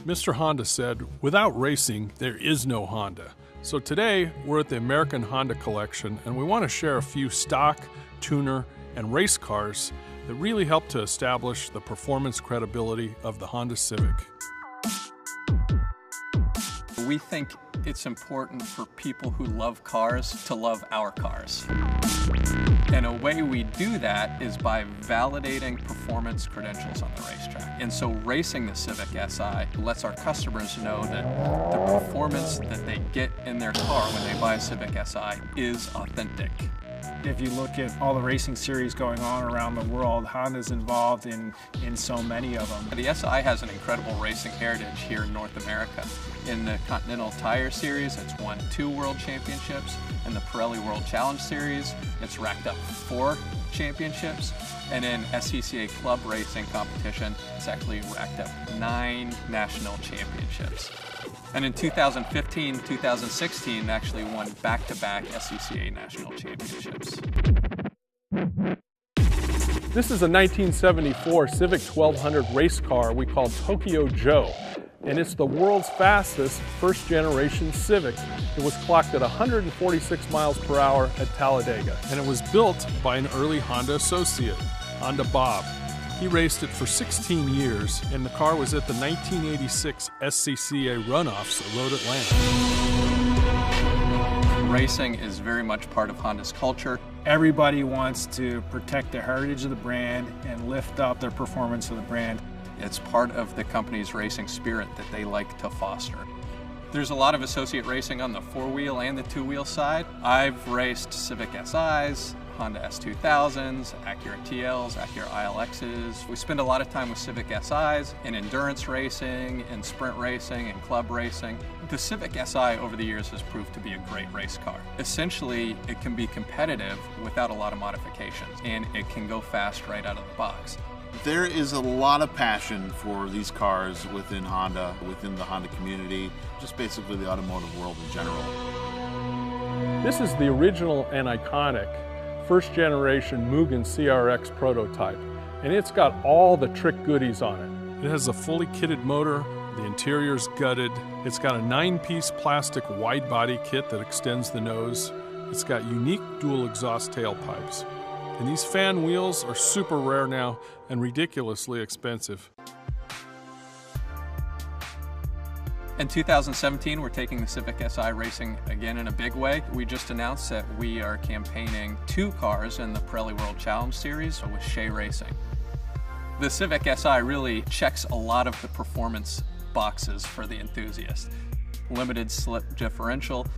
Mr. Honda said, "Without racing, there is no Honda." So today, we're at the American Honda Collection, and we want to share a few stock, tuner, and race cars that really help to establish the performance credibility of the Honda Civic. We think it's important for people who love cars to love our cars. And a way we do that is by validating performance credentials on the racetrack. And so racing the Civic Si lets our customers know that the performance that they get in their car when they buy a Civic Si is authentic. If you look at all the racing series going on around the world, Honda's involved in so many of them. The Si has an incredible racing heritage here in North America. In the Continental Tire Series, it's won 2 World Championships. In the Pirelli World Challenge Series, it's racked up 4 championships. And in SCCA Club Racing competition, it's actually racked up 9 national championships. And in 2015, 2016, actually won back-to-back SCCA national championships. This is a 1974 Civic 1200 race car we call Tokyo Joe, and it's the world's fastest first-generation Civic. It was clocked at 146 miles per hour at Talladega, and it was built by an early Honda associate, Honda Bob. He raced it for 16 years, and the car was at the 1986 SCCA runoffs at Road Atlanta. Racing is very much part of Honda's culture. Everybody wants to protect the heritage of the brand and lift up the performance of the brand. It's part of the company's racing spirit that they like to foster. There's a lot of associate racing on the 4-wheel and the 2-wheel side. I've raced Civic SIs, Honda S2000s, Acura TLs, Acura ILXs. We spend a lot of time with Civic SIs in endurance racing, in sprint racing, in club racing. The Civic Si over the years has proved to be a great race car. Essentially, it can be competitive without a lot of modifications, and it can go fast right out of the box. There is a lot of passion for these cars within Honda, within the Honda community, just basically the automotive world in general. This is the original and iconic first-generation Mugen CRX prototype, and it's got all the trick goodies on it. It has a fully kitted motor, the interior's gutted, it's got a 9-piece plastic wide-body kit that extends the nose, it's got unique dual exhaust tailpipes. And these fan wheels are super rare now and ridiculously expensive. In 2017, we're taking the Civic Si racing again in a big way. We just announced that we are campaigning 2 cars in the Pirelli World Challenge Series with Shea Racing. The Civic Si really checks a lot of the performance boxes for the enthusiast. Limited slip differential,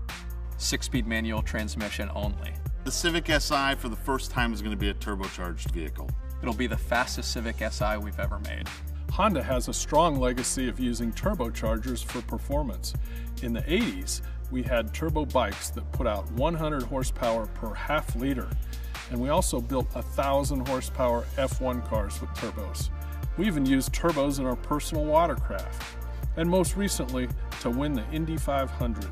6-speed manual transmission only. The Civic Si for the first time is going to be a turbocharged vehicle. It'll be the fastest Civic Si we've ever made. Honda has a strong legacy of using turbochargers for performance. In the 80s, we had turbo bikes that put out 100 horsepower per half liter. And we also built 1,000 horsepower F1 cars with turbos. We even used turbos in our personal watercraft. And most recently, to win the Indy 500.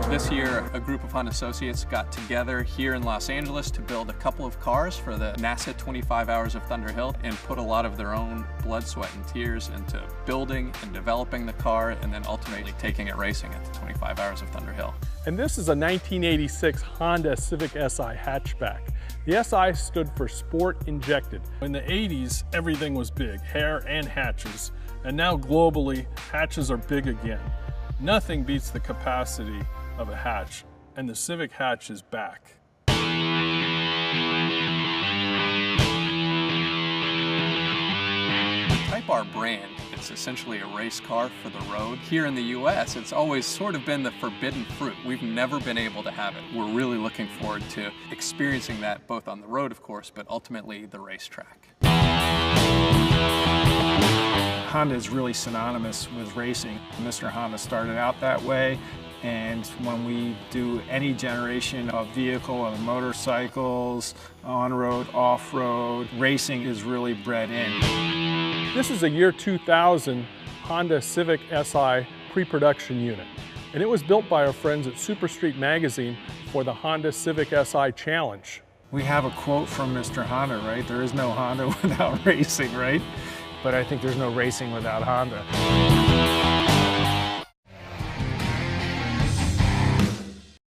This year, a group of Honda associates got together here in Los Angeles to build a couple of cars for the NASA 25 Hours of Thunder Hill and put a lot of their own blood, sweat, and tears into building and developing the car and then ultimately taking it racing at the 25 Hours of Thunder Hill. And this is a 1986 Honda Civic Si hatchback. The Si stood for Sport Injected. In the 80s, everything was big, hair and hatches. And now globally, hatches are big again. Nothing beats the capacity of a hatch, and the Civic hatch is back. Type R brand is essentially a race car for the road. Here in the US, it's always sort of been the forbidden fruit. We've never been able to have it. We're really looking forward to experiencing that both on the road, of course, but ultimately the racetrack. Honda is really synonymous with racing. Mr. Honda started out that way, and when we do any generation of vehicle, whether motorcycles, on-road, off-road, racing is really bred in. This is a year 2000 Honda Civic Si pre-production unit, and it was built by our friends at Super Street Magazine for the Honda Civic Si Challenge. We have a quote from Mr. Honda, right? There is no Honda without racing, right? But I think there's no racing without Honda.